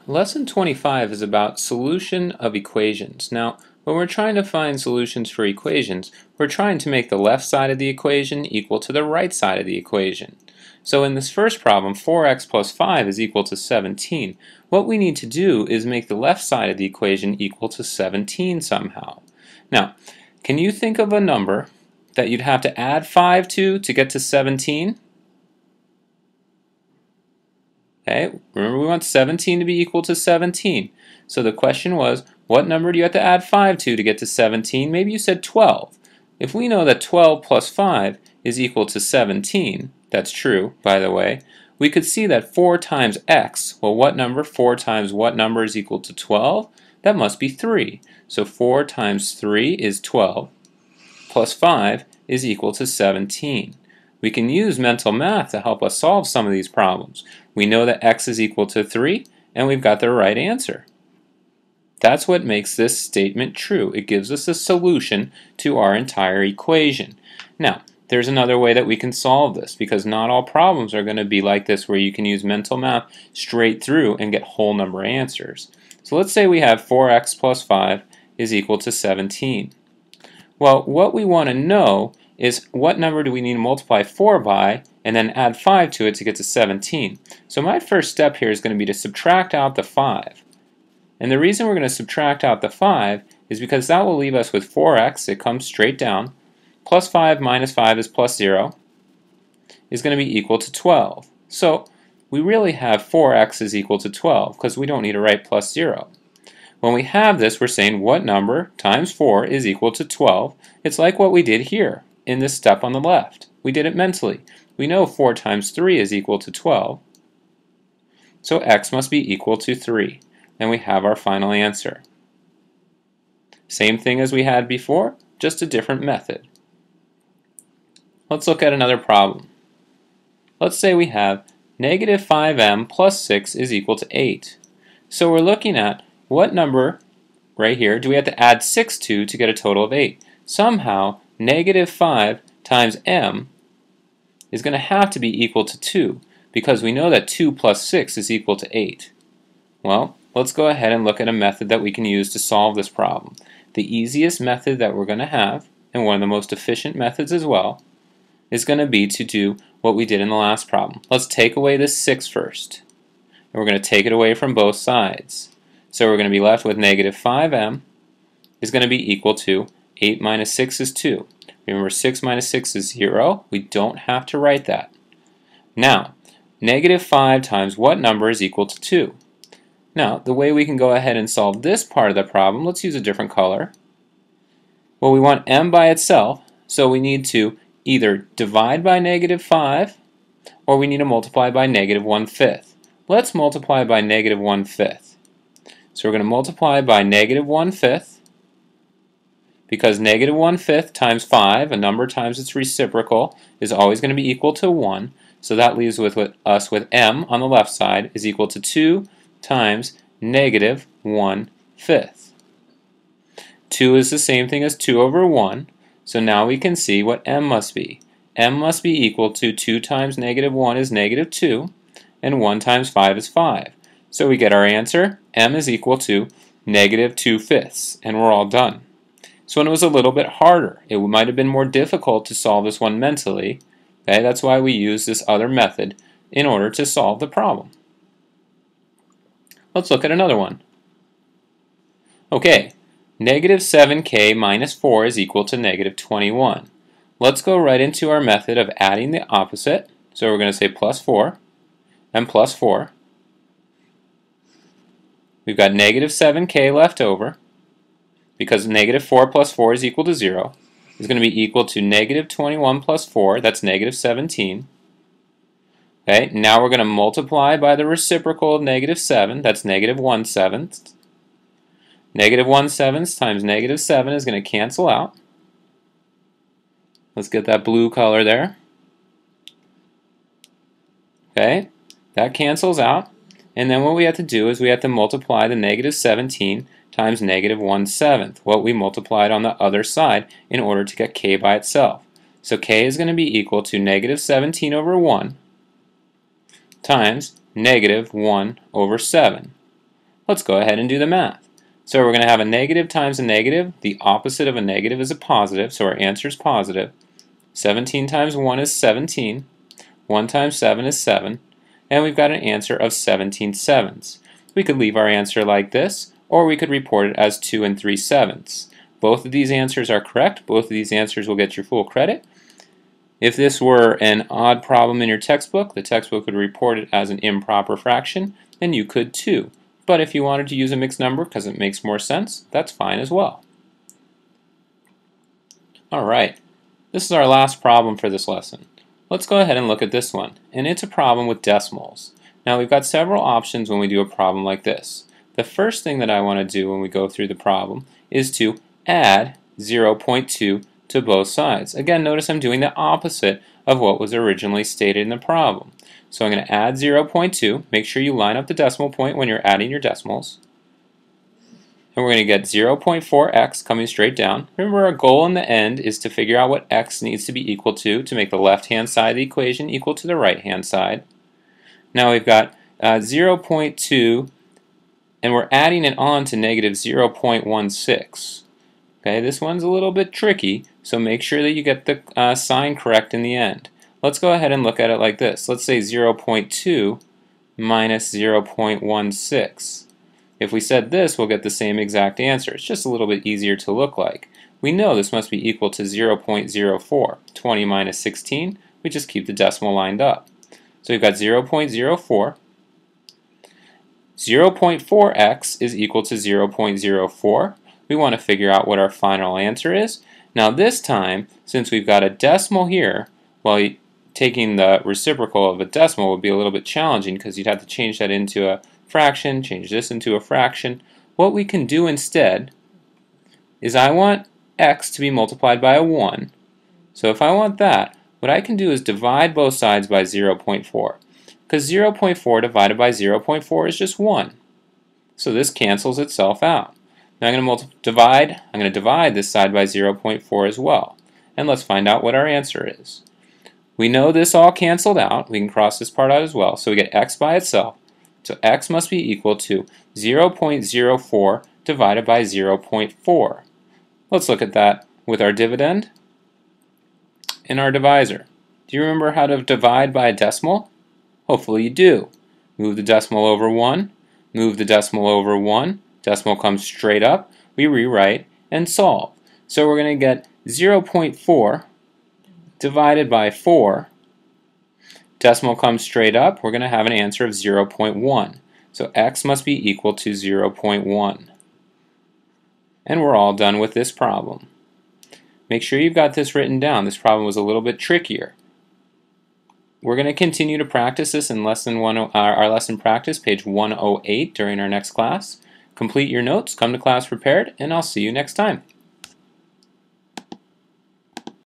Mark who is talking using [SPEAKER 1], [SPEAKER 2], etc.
[SPEAKER 1] Lesson 25 is about solution of equations. Now, when we're trying to find solutions for equations, we're trying to make the left side of the equation equal to the right side of the equation. So in this first problem, 4x plus 5 is equal to 17. What we need to do is make the left side of the equation equal to 17 somehow. Now, can you think of a number that you'd have to add 5 to get to 17? Okay, remember we want 17 to be equal to 17. So the question was, what number do you have to add 5 to get to 17? Maybe you said 12. If we know that 12 plus 5 is equal to 17, that's true, by the way, we could see that 4 times x, well, what number? 4 times what number is equal to 12? That must be 3. So 4 times 3 is 12, plus 5 is equal to 17. We can use mental math to help us solve some of these problems. We know that x is equal to 3, and we've got the right answer. That's what makes this statement true. It gives us a solution to our entire equation. Now, there's another way that we can solve this, because not all problems are going to be like this where you can use mental math straight through and get whole number answers. So let's say we have 4x plus 5 is equal to 17. Well, what we want to know is what number do we need to multiply 4 by and then add 5 to it to get to 17. So my first step here is going to be to subtract out the 5. And the reason we're going to subtract out the 5 is because that will leave us with 4x, it comes straight down, plus 5 minus 5 is plus 0, is going to be equal to 12. So we really have 4x is equal to 12 because we don't need to write plus 0. When we have this, we're saying what number times 4 is equal to 12. It's like what we did here in this step on the left. We did it mentally. We know 4 times 3 is equal to 12. So x must be equal to 3. And we have our final answer. Same thing as we had before, just a different method. Let's look at another problem. Let's say we have negative 5m plus 6 is equal to 8. So we're looking at what number right here do we have to add 6 to get a total of 8. Somehow, negative 5 times m is going to have to be equal to 2 because we know that 2 plus 6 is equal to 8. Well, let's go ahead and look at a method that we can use to solve this problem. The easiest method that we're going to have, and one of the most efficient methods as well, is going to be to do what we did in the last problem. Let's take away this 6 first. And we're going to take it away from both sides. So we're going to be left with negative 5m is going to be equal to 8 minus 6 is 2. Remember, 6 minus 6 is 0. We don't have to write that. Now, negative 5 times what number is equal to 2? Now, the way we can go ahead and solve this part of the problem, let's use a different color. Well, we want m by itself, so we need to either divide by negative 5 or we need to multiply by negative 1/5. Let's multiply by negative 1/5. So we're going to multiply by negative 1/5 because negative 1/5 times 5, a number times its reciprocal, is always going to be equal to 1. So that leaves us with m on the left side is equal to 2 times negative 1/5. 2 is the same thing as 2 over 1, so now we can see what m must be. M must be equal to 2 times negative 1 is negative 2, and 1 times 5 is 5. So we get our answer, m is equal to negative 2/5, and we're all done. So it was a little bit harder. It might have been more difficult to solve this one mentally. Okay? That's why we use this other method in order to solve the problem. Let's look at another one. Okay, negative 7k minus 4 is equal to negative 21. Let's go right into our method of adding the opposite. So we're going to say plus 4 and plus 4. We've got negative 7k left over because negative 4 plus 4 is equal to 0. Is going to be equal to negative 21 plus 4, that's negative 17. Okay, now we're going to multiply by the reciprocal of negative 7, that's negative 1/7. Negative 1/7 times negative 7 is going to cancel out. Let's get that blue color there. Okay, that cancels out. And then what we have to do is we have to multiply the negative 17 times negative 1/7, what we multiplied on the other side in order to get k by itself. So k is going to be equal to negative 17 over 1 times negative 1 over 7. Let's go ahead and do the math. So we're going to have a negative times a negative. The opposite of a negative is a positive, so our answer is positive. 17 times 1 is 17. 1 times 7 is 7. And we've got an answer of 17 sevenths. We could leave our answer like this, or we could report it as 2 3/7. Both of these answers are correct. Both of these answers will get your full credit. If this were an odd problem in your textbook, the textbook would report it as an improper fraction, and you could too. But if you wanted to use a mixed number because it makes more sense, that's fine as well. Alright, this is our last problem for this lesson. Let's go ahead and look at this one, and it's a problem with decimals. Now we've got several options when we do a problem like this. The first thing that I want to do when we go through the problem is to add 0.2 to both sides. Again, notice I'm doing the opposite of what was originally stated in the problem. So I'm going to add 0.2. Make sure you line up the decimal point when you're adding your decimals. And we're going to get 0.4x coming straight down. Remember, our goal in the end is to figure out what x needs to be equal to make the left-hand side of the equation equal to the right-hand side. Now we've got 0.2, and we're adding it on to negative 0.16. Okay, this one's a little bit tricky, so make sure that you get the sign correct in the end. Let's go ahead and look at it like this. Let's say 0.2 minus 0.16. If we said this, we'll get the same exact answer. It's just a little bit easier to look like. We know this must be equal to 0.04. 20 minus 16, we just keep the decimal lined up. So we've got 0.04. 0.4x is equal to 0.04. We want to figure out what our final answer is. Now this time, since we've got a decimal here, well, taking the reciprocal of a decimal would be a little bit challenging because you'd have to change that into a fraction, change this into a fraction. What we can do instead is I want x to be multiplied by a 1. So if I want that, what I can do is divide both sides by 0.4. Because 0.4 divided by 0.4 is just 1. So this cancels itself out. Now I'm going to divide this side by 0.4 as well. And let's find out what our answer is. We know this all canceled out. We can cross this part out as well. So we get x by itself. So x must be equal to 0.04 divided by 0.4. Let's look at that with our dividend and our divisor. Do you remember how to divide by a decimal? Hopefully you do. Move the decimal over 1, move the decimal over 1, decimal comes straight up, we rewrite and solve. So we're going to get 0.4 divided by 4. Decimal comes straight up, we're going to have an answer of 0.1. So x must be equal to 0.1. And we're all done with this problem. Make sure you've got this written down. This problem was a little bit trickier. We're going to continue to practice this in our lesson practice, page 108, during our next class. Complete your notes, come to class prepared, and I'll see you next time.